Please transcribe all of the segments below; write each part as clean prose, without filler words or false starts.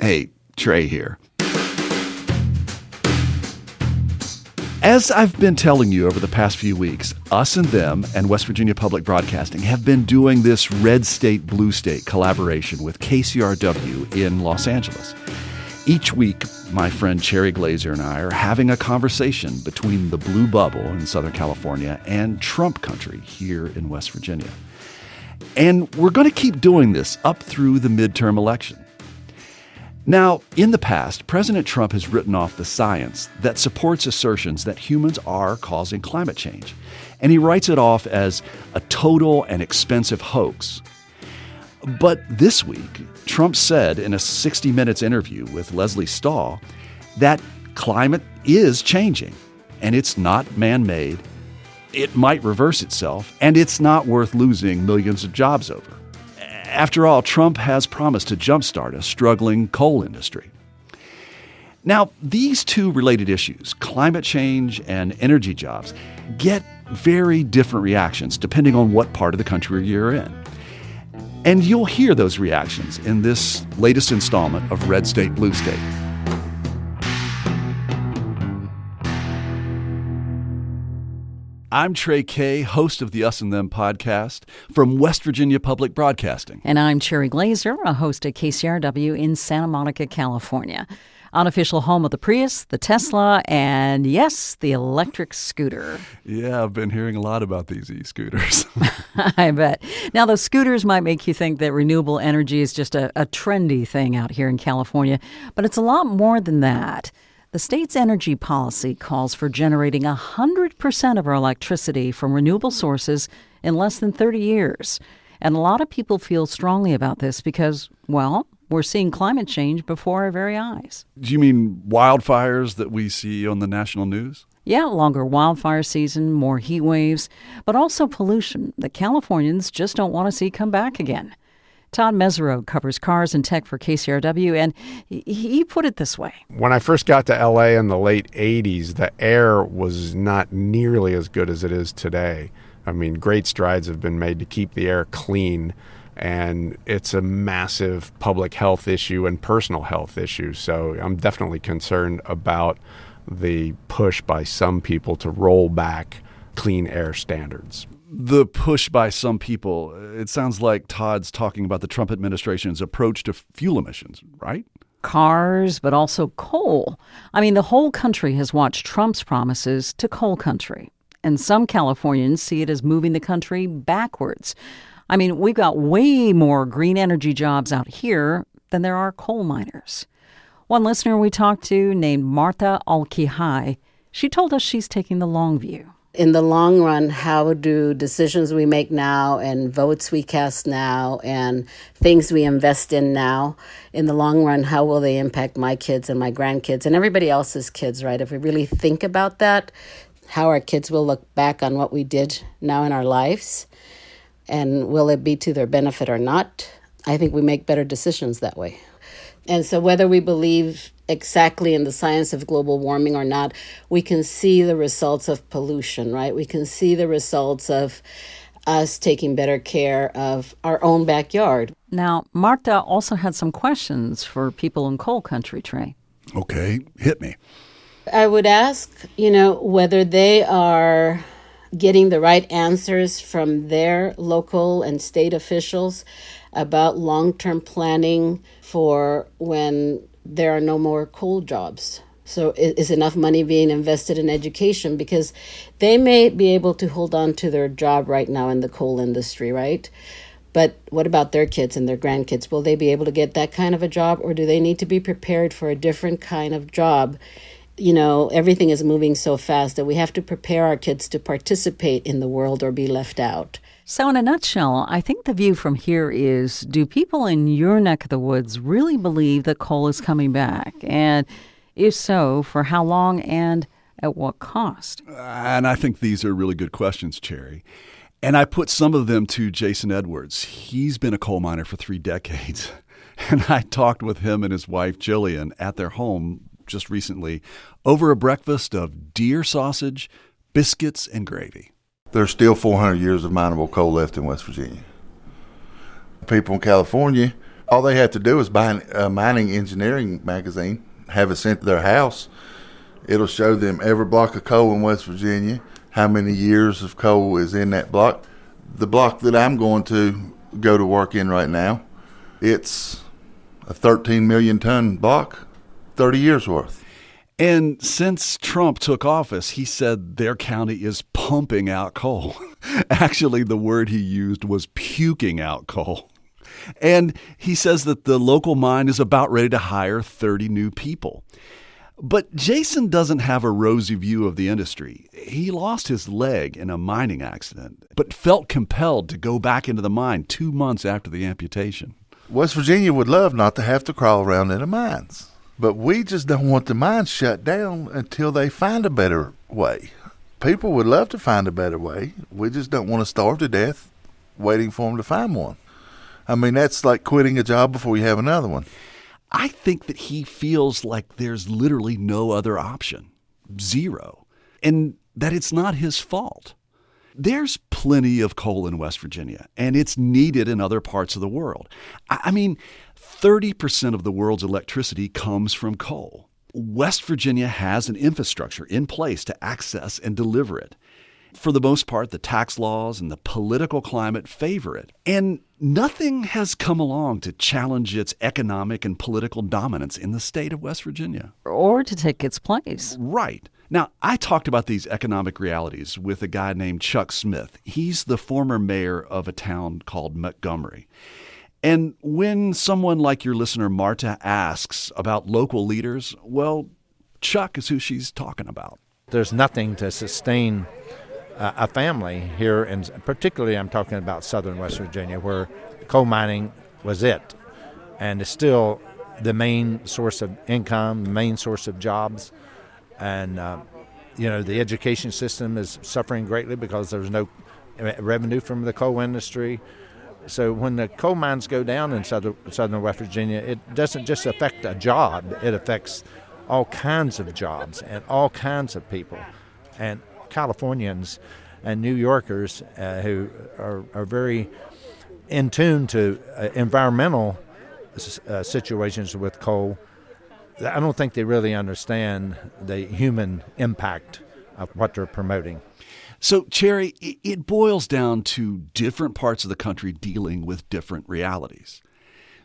Hey, Trey here. As I've been telling you over the past few weeks, Us and Them and West Virginia Public Broadcasting have been doing this Red State, Blue State collaboration with KCRW in Los Angeles. Each week, my friend Cherry Glazer and I are having a conversation between the blue bubble in Southern California and Trump country here in West Virginia. And we're going to keep doing this up through the midterm election. Now, in the past, President Trump has written off the science that supports assertions that humans are causing climate change, and he writes it off as a total and expensive hoax. But this week, Trump said in a 60 Minutes interview with Leslie Stahl that climate is changing, and it's not man-made, it might reverse itself, and it's not worth losing millions of jobs over. After all, Trump has promised to jumpstart a struggling coal industry. Now, these two related issues, climate change and energy jobs, get very different reactions depending on what part of the country you're in. And you'll hear those reactions in this latest installment of Red State, Blue State. I'm Trey Kay, host of the Us and Them podcast from West Virginia Public Broadcasting. And I'm Cherry Glazer, a host at KCRW in Santa Monica, California. Unofficial home of the Prius, the Tesla, and yes, the electric scooter. Yeah, I've been hearing a lot about these e-scooters. I bet. Now, those scooters might make you think that renewable energy is just a trendy thing out here in California, but it's a lot more than that. The state's energy policy calls for generating 100% of our electricity from renewable sources in less than 30 years. And a lot of people feel strongly about this because, well, we're seeing climate change before our very eyes. Do you mean wildfires that we see on the national news? Yeah, longer wildfire season, more heat waves, but also pollution that Californians just don't want to see come back again. Todd Mesereau covers cars and tech for KCRW, and he put it this way. When I first got to L.A. in the late 80s, the air was not nearly as good as it is today. I mean, great strides have been made to keep the air clean, and it's a massive public health issue and personal health issue. So I'm definitely concerned about the push by some people to roll back clean air standards. The push by some people, it sounds like Todd's talking about the Trump administration's approach to fuel emissions, right? Cars, but also coal. I mean, the whole country has watched Trump's promises to coal country. And some Californians see it as moving the country backwards. I mean, we've got way more green energy jobs out here than there are coal miners. One listener we talked to, named Martha Alkihai, she told us she's taking the long view. In the long run, how do decisions we make now and votes we cast now and things we invest in now, in the long run, how will they impact my kids and my grandkids and everybody else's kids, right? If we really think about that, how our kids will look back on what we did now in our lives, and will it be to their benefit or not? I think we make better decisions that way. And so whether we believe exactly in the science of global warming or not, we can see the results of pollution, right? We can see the results of us taking better care of our own backyard. Now, Marta also had some questions for people in coal country, Trey. Okay, hit me. I would ask, whether they are getting the right answers from their local and state officials about long-term planning for when there are no more coal jobs. So is enough money being invested in education? Because they may be able to hold on to their job right now in the coal industry, right? But what about their kids and their grandkids? Will they be able to get that kind of a job, or do they need to be prepared for a different kind of job? Everything is moving so fast that we have to prepare our kids to participate in the world or be left out. So in a nutshell, I think the view from here is, do people in your neck of the woods really believe that coal is coming back? And if so, for how long and at what cost? And I think these are really good questions, Cherry. And I put some of them to Jason Edwards. He's been a coal miner for 3 decades. And I talked with him and his wife, Jillian, at their home just recently over a breakfast of deer sausage, biscuits, and gravy. There's still 400 years of mineable coal left in West Virginia. People in California All they have to do is buy a mining engineering magazine, have it sent to their house. It'll show them every block of coal in West Virginia, how many years of coal is in that block. The block that I'm going to go to work in right now, it's a 13 million ton block, 30 years worth. And since Trump took office, he said their county is pumping out coal. Actually, the word he used was puking out coal. And he says that the local mine is about ready to hire 30 new people. But Jason doesn't have a rosy view of the industry. He lost his leg in a mining accident, but felt compelled to go back into the mine 2 months after the amputation. West Virginia would love not to have to crawl around in the mines. But we just don't want the mines shut down until they find a better way. People would love to find a better way. We just don't want to starve to death waiting for them to find one. I mean, that's like quitting a job before you have another one. I think that he feels like there's literally no other option, zero, and that it's not his fault. There's plenty of coal in West Virginia, and it's needed in other parts of the world. I mean, 30% of the world's electricity comes from coal. West Virginia has an infrastructure in place to access and deliver it. For the most part, the tax laws and the political climate favor it. And nothing has come along to challenge its economic and political dominance in the state of West Virginia. Or to take its place. Right. Now, I talked about these economic realities with a guy named Chuck Smith. He's the former mayor of a town called Montgomery. And when someone like your listener Marta asks about local leaders, well, Chuck is who she's talking about. There's nothing to sustain a family here, and particularly I'm talking about southern West Virginia, where coal mining was it, and it's still the main source of income, the main source of jobs, and the education system is suffering greatly because there's no revenue from the coal industry. So when the coal mines go down in southern West Virginia, it doesn't just affect a job, it affects all kinds of jobs and all kinds of people. And Californians and New Yorkers who are very in tune to environmental situations with coal, I don't think they really understand the human impact of what they're promoting. So, Cherry, it boils down to different parts of the country dealing with different realities.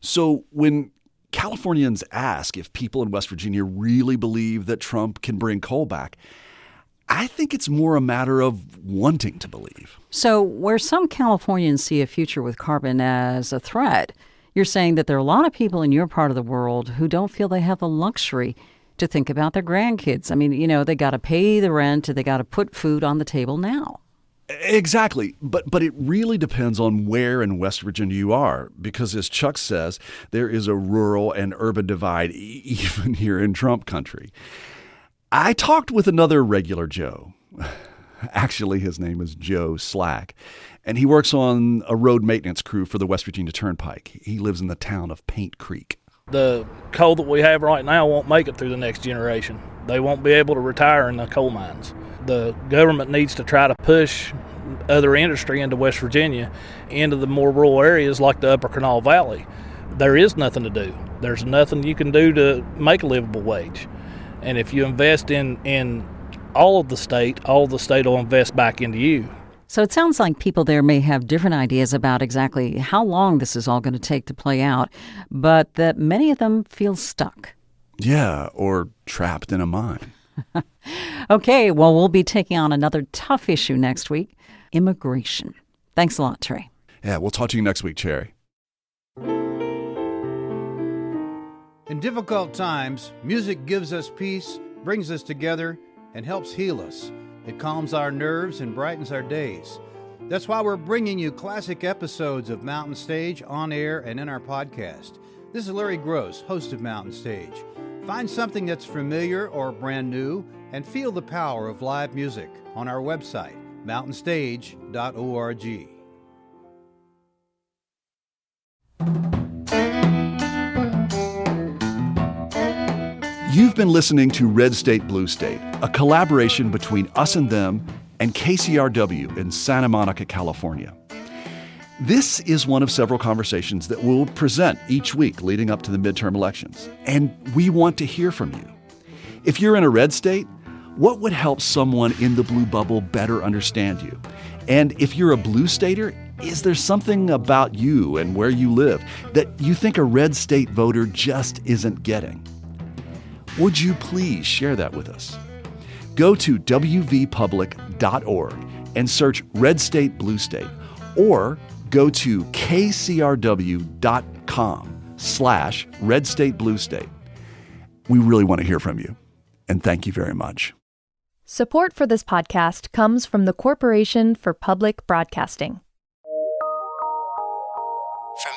So when Californians ask if people in West Virginia really believe that Trump can bring coal back, I think it's more a matter of wanting to believe. So where some Californians see a future with carbon as a threat, you're saying that there are a lot of people in your part of the world who don't feel they have the luxury to think about their grandkids. I mean, they got to pay the rent, they got to put food on the table now. Exactly. But it really depends on where in West Virginia you are, because as Chuck says, there is a rural and urban divide even here in Trump country. I talked with another regular Joe. Actually, his name is Joe Slack, and he works on a road maintenance crew for the West Virginia Turnpike. He lives in the town of Paint Creek. The coal that we have right now won't make it through the next generation. They won't be able to retire in the coal mines. The government needs to try to push other industry into West Virginia, into the more rural areas like the Upper Canal Valley. There is nothing to do. There's nothing you can do to make a livable wage. And if you invest in all of the state will invest back into you. So it sounds like people there may have different ideas about exactly how long this is all going to take to play out, but that many of them feel stuck. Yeah, or trapped in a mine. Okay, well, we'll be taking on another tough issue next week, immigration. Thanks a lot, Trey. Yeah, we'll talk to you next week, Cherry. In difficult times, music gives us peace, brings us together, and helps heal us. It calms our nerves and brightens our days. That's why we're bringing you classic episodes of Mountain Stage on air and in our podcast. This is Larry Gross, host of Mountain Stage. Find something that's familiar or brand new and feel the power of live music on our website, mountainstage.org. You've been listening to Red State, Blue State, a collaboration between Us and Them and KCRW in Santa Monica, California. This is one of several conversations that we'll present each week leading up to the midterm elections, and we want to hear from you. If you're in a red state, what would help someone in the blue bubble better understand you? And if you're a blue stater, is there something about you and where you live that you think a red state voter just isn't getting? Would you please share that with us? Go to wvpublic.org and search Red State, Blue State, or go to kcrw.com/Red State, Blue State. We really want to hear from you, and thank you very much. Support for this podcast comes from the Corporation for Public Broadcasting. From